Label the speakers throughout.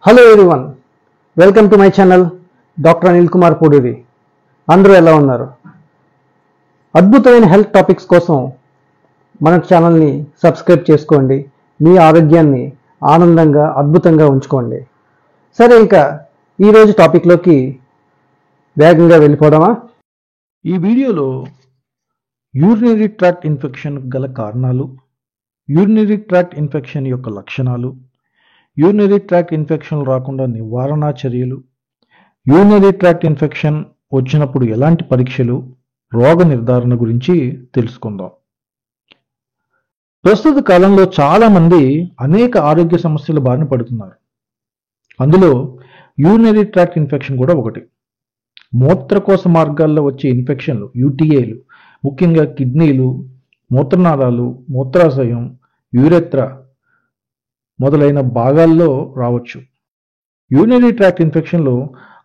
Speaker 1: Hello everyone, welcome to my channel doctor Anil Kumar Puduri. అందరూ ఎలా ఉన్నారు? అద్భుతమైన హెల్త్ టాపిక్స్ కోసం మన ఛానల్ని సబ్స్క్రైబ్ చేసుకోండి. మీ ఆరోగ్యాన్ని ఆనందంగా అద్భుతంగా ఉంచుకోండి. సరే, ఇంకా ఈరోజు టాపిక్లోకి వేగంగా వెళ్ళిపోదామా?
Speaker 2: ఈ వీడియోలో యూరినరీ ట్రాక్ట్ ఇన్ఫెక్షన్ గల కారణాలు, యూరినరీ ట్రాక్ట్ ఇన్ఫెక్షన్ యొక్క లక్షణాలు, యూరినరీ ట్రాక్ట్ ఇన్ఫెక్షన్ రాకుండా నివారణ చర్యలు, యూరినరీ ట్రాక్ట్ ఇన్ఫెక్షన్ వచ్చినప్పుడు ఎలాంటి పరీక్షలు, రోగ నిర్ధారణ గురించి తెలుసుకుందాం. ప్రస్తుత కాలంలో చాలామంది అనేక ఆరోగ్య సమస్యల బారిన పడుతున్నారు. అందులో యూరినరీ ట్రాక్ట్ ఇన్ఫెక్షన్ కూడా ఒకటి. మూత్రకోశ మార్గాల్లో వచ్చే ఇన్ఫెక్షన్లు, యూటీఏలు, ముఖ్యంగా కిడ్నీలు, మూత్రనాళాలు, మూత్రాశయం, యూరెత్రా మొదలైన భాగాల్లో రావచ్చు. యూరినరీ ట్రాక్ట్ ఇన్ఫెక్షన్లు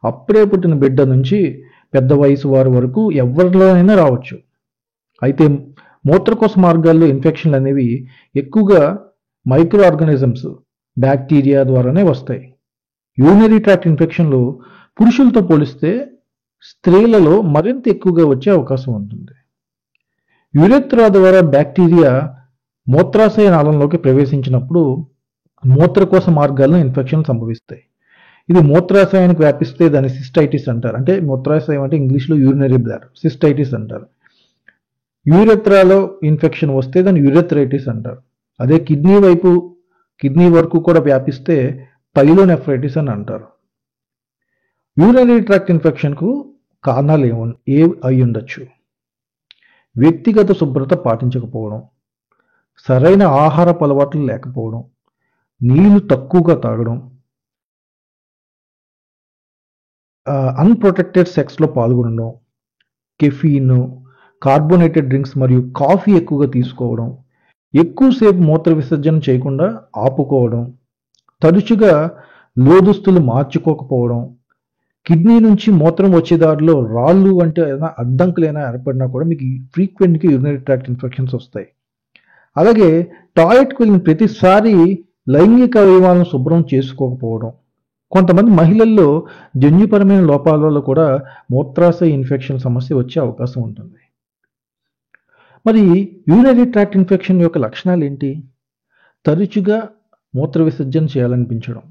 Speaker 2: అప్పుడే పుట్టిన బిడ్డ నుంచి పెద్ద వయసు వారి వరకు ఎవరిలోనైనా రావచ్చు. అయితే మూత్రకోశ మార్గాల్లో ఇన్ఫెక్షన్లు అనేవి ఎక్కువగా మైక్రో ఆర్గానిజమ్స్, బ్యాక్టీరియా ద్వారానే వస్తాయి. యూరినరీ ట్రాక్ట్ ఇన్ఫెక్షన్లు పురుషులతో పోలిస్తే స్త్రీలలో మరింత ఎక్కువగా వచ్చే అవకాశం ఉంటుంది. యూరెత్రా ద్వారా బ్యాక్టీరియా మూత్రాశయ నాళంలోకి ప్రవేశించినప్పుడు మూత్రకోశ మార్గాల్లో ఇన్ఫెక్షన్ సంభవిస్తాయి. ఇది మూత్రాశయానికి వ్యాపిస్తే దాన్ని సిస్టైటిస్ అంటారు. అంటే మూత్రాశయం అంటే ఇంగ్లీష్లో యూరినరీ బ్లాడర్, సిస్టైటిస్ అంటారు. యూరెత్రాలో ఇన్ఫెక్షన్ వస్తే దాన్ని యూరెథ్రైటిస్ అంటారు. అదే కిడ్నీ వరకు కూడా వ్యాపిస్తే పైలోనెఫ్రైటిస్ అని అంటారు. యూరినరీ ట్రాక్ట్ ఇన్ఫెక్షన్కు కారణాలు అయి ఉండొచ్చు. వ్యక్తిగత శుభ్రత పాటించకపోవడం, సరైన ఆహారపు అలవాట్లు లేకపోవడం, నీళ్లు తక్కువగా తాగడం, అన్ప్రొటెక్టెడ్ సెక్స్లో పాల్గొనడం, కెఫీన్, కార్బోనేటెడ్ డ్రింక్స్ మరియు కాఫీ ఎక్కువగా తీసుకోవడం, ఎక్కువసేపు మూత్ర విసర్జన చేయకుండా ఆపుకోవడం, తరచుగా లోదుస్తులు మార్చుకోకపోవడం, కిడ్నీ నుంచి మూత్రం వచ్చే దారిలో రాళ్ళు అంటే ఏదైనా అడ్డంకులైనా ఏర్పడినా కూడా మీకు ఫ్రీక్వెంట్గా యూరినరీ ట్రాక్ట్ ఇన్ఫెక్షన్స్ వస్తాయి. అలాగే టాయిలెట్కి వెళ్ళిన ప్రతిసారి లైంగిక అవయవాలను శుభ్రం చేసుకోకపోవడం, కొంతమంది మహిళల్లో జన్యుపరమైన లోపాల వల్ల కూడా మూత్రాశయ ఇన్ఫెక్షన్ సమస్య వచ్చే అవకాశం ఉంటుంది. మరి యూరినరీ ట్రాక్ట్ ఇన్ఫెక్షన్ యొక్క లక్షణాలు ఏంటి? తరచుగా మూత్ర విసర్జన చేయాలనిపించడం,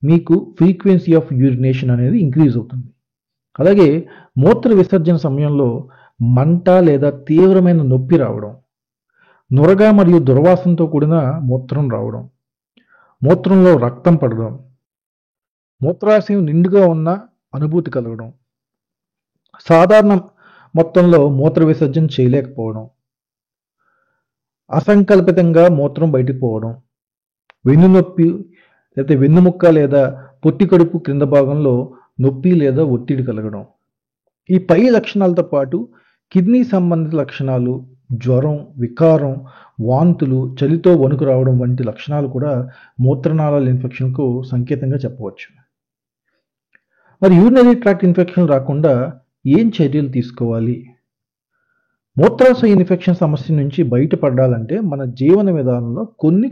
Speaker 2: మీకు ఫ్రీక్వెన్సీ ఆఫ్ యూరినేషన్ అనేది ఇంక్రీజ్ అవుతుంది. అలాగే మూత్ర విసర్జన సమయంలో మంట లేదా తీవ్రమైన నొప్పి రావడం, నురగ మరియు దుర్వాసనతో కూడిన మూత్రం రావడం, మూత్రంలో రక్తం పడడం, మూత్రాశయం నిండుగా ఉన్న అనుభూతి కలగడం, సాధారణ మొత్తంలో మూత్ర విసర్జన చేయలేకపోవడం, అసంకల్పితంగా మూత్రం బయటికి పోవడం, వెన్నునొప్పి లేదా వెన్నుముక్క లేదా పొత్తి కడుపు క్రింద భాగంలో నొప్పి లేదా ఒత్తిడి కలగడం. ఈ పై లక్షణాలతో పాటు కిడ్నీ సంబంధిత లక్షణాలు, జ్వరం, వికారం, వాంతులు, చలితో వణుకు రావడం వంటి లక్షణాలు కూడా మూత్రనాళాల ఇన్ఫెక్షన్కు సంకేతంగా చెప్పవచ్చు. మరి యూరినరీ ట్రాక్ట్ ఇన్ఫెక్షన్ రాకుండా ఏం చర్యలు తీసుకోవాలి? మూత్రాశయ ఇన్ఫెక్షన్ సమస్య నుంచి బయటపడాలంటే మన జీవన విధానంలో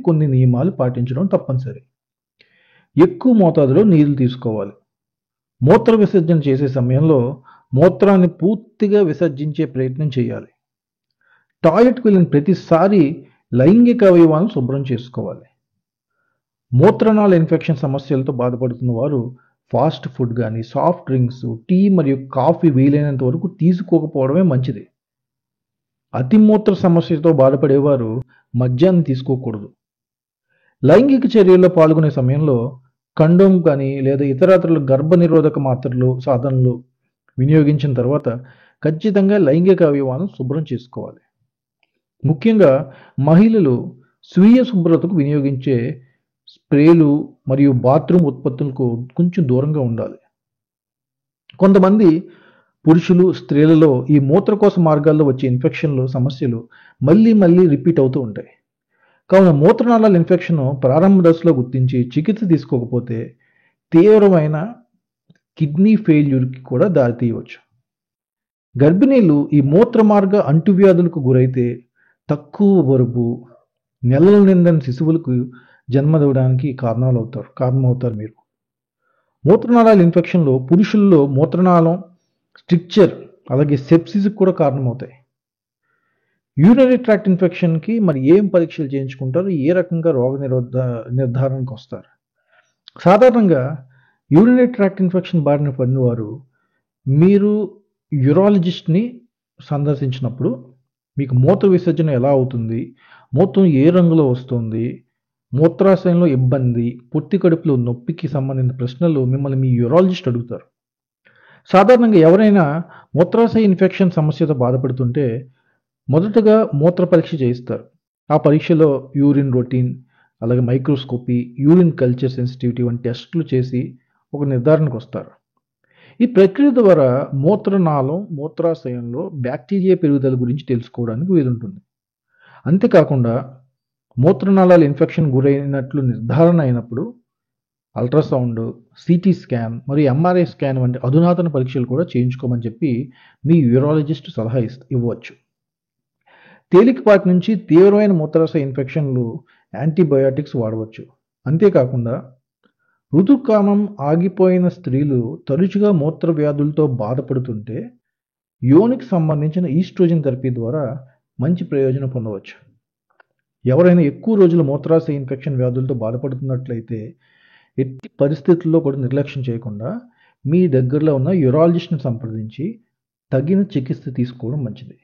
Speaker 2: కొన్ని నియమాలు పాటించడం తప్పనిసరి. ఎక్కువ మోతాదులో నీళ్లు తీసుకోవాలి. మూత్ర విసర్జన చేసే సమయంలో మూత్రాన్ని పూర్తిగా విసర్జించే ప్రయత్నం చేయాలి. టాయిలెట్కి వెళ్ళిన ప్రతిసారి లైంగిక అవయవాలను శుభ్రం చేసుకోవాలి. మూత్రనాళ ఇన్ఫెక్షన్ సమస్యలతో బాధపడుతున్న వారు ఫాస్ట్ ఫుడ్ కానీ, సాఫ్ట్ డ్రింక్స్, టీ మరియు కాఫీ వీలైనంత వరకు తీసుకోకపోవడమే మంచిది. అతిమూత్ర సమస్యతో బాధపడేవారు మద్యాన్ని తీసుకోకూడదు. లైంగిక చర్యల్లో పాల్గొనే సమయంలో కండోమ్ కానీ లేదా ఇతరత్ర గర్భనిరోధక మాత్రలు, సాధనలు వినియోగించిన తర్వాత ఖచ్చితంగా లైంగిక అవయవాలను శుభ్రం చేసుకోవాలి. ముఖ్యంగా మహిళలు స్వీయ శుభ్రతకు వినియోగించే స్ప్రేలు మరియు బాత్రూమ్ ఉత్పత్తులకు కొంచెం దూరంగా ఉండాలి. కొంతమంది పురుషులు, స్త్రీలలో ఈ మూత్రకోశ మార్గాల్లో వచ్చే ఇన్ఫెక్షన్లు సమస్యలు మళ్ళీ రిపీట్ అవుతూ ఉంటాయి. కావున మూత్రనాళాల ఇన్ఫెక్షన్ ప్రారంభ దశలో గుర్తించి చికిత్స తీసుకోకపోతే తీవ్రమైన కిడ్నీ ఫెయిల్యూర్కి కూడా దారితీయవచ్చు. గర్భిణీలు ఈ మూత్రమార్గ అంటువ్యాధులకు గురైతే తక్కువ బరువు, నెలలు నిండని శిశువులకు జన్మనివ్వడానికి కారణమవుతారు మీరు. మూత్రనాళాల ఇన్ఫెక్షన్లో పురుషుల్లో మూత్రనాళం స్ట్రిక్చర్ అలాగే సెప్సిస్ కూడా కారణమవుతాయి. యూరినరీ ట్రాక్ట్ ఇన్ఫెక్షన్కి మరి ఏం పరీక్షలు చేయించుకుంటారు, ఏ రకంగా రోగ నిర్ధారణకు వస్తారు? సాధారణంగా యూరినరీ ట్రాక్ట్ ఇన్ఫెక్షన్ బారిన పడినవారు మీరు యూరాలజిస్ట్ని సందర్శించినప్పుడు మీకు మూత్ర విసర్జన ఎలా అవుతుంది, మూత్రం ఏ రంగులో వస్తుంది, మూత్రాశయంలో ఇబ్బంది, పొత్తి కడుపులో నొప్పికి సంబంధించిన ప్రశ్నలు మిమ్మల్ని మీ యూరాలజిస్ట్ అడుగుతారు. సాధారణంగా ఎవరైనా మూత్రాశయ ఇన్ఫెక్షన్ సమస్యతో బాధపడుతుంటే మొదటగా మూత్ర పరీక్ష చేయిస్తారు. ఆ పరీక్షలో యూరిన్ రొటీన్, అలాగే మైక్రోస్కోపీ, యూరిన్ కల్చర్ సెన్సిటివిటీ వంటి టెస్టులు చేసి ఒక నిర్ధారణకు వస్తారు. ఈ ప్రక్రియ ద్వారా మూత్రనాళం, మూత్రాశయంలో బ్యాక్టీరియా పెరుగుదల గురించి తెలుసుకోవడానికి వీలుంటుంది. అంతేకాకుండా మూత్రనాళాల ఇన్ఫెక్షన్ గురైనట్లు నిర్ధారణ అయినప్పుడు అల్ట్రాసౌండ్, సిటీ స్కాన్ మరియు ఎంఆర్ఐ స్కాన్ వంటి అధునాతన పరీక్షలు కూడా చేయించుకోమని చెప్పి మీ యూరాలజిస్ట్ సలహా ఇవ్వచ్చు. తేలికపాటి నుంచి తీవ్రమైన మూత్రాశయ ఇన్ఫెక్షన్లు యాంటీబయాటిక్స్ వాడవచ్చు. అంతేకాకుండా ఋతుక్రమం ఆగిపోయిన స్త్రీలు తరచుగా మూత్ర వ్యాధులతో బాధపడుతుంటే యోనికి సంబంధించిన ఈస్ట్రోజన్ థెరపీ ద్వారా మంచి ప్రయోజనం పొందవచ్చు. ఎవరైనా ఎక్కువ రోజులు మూత్రాశయ ఇన్ఫెక్షన్ వ్యాధులతో బాధపడుతున్నట్లయితే ఎట్టి పరిస్థితుల్లో కూడా నిర్లక్ష్యం చేయకుండా మీ దగ్గరలో ఉన్న యూరాలజిస్ట్ని సంప్రదించి తగిన చికిత్స తీసుకోవడం మంచిది.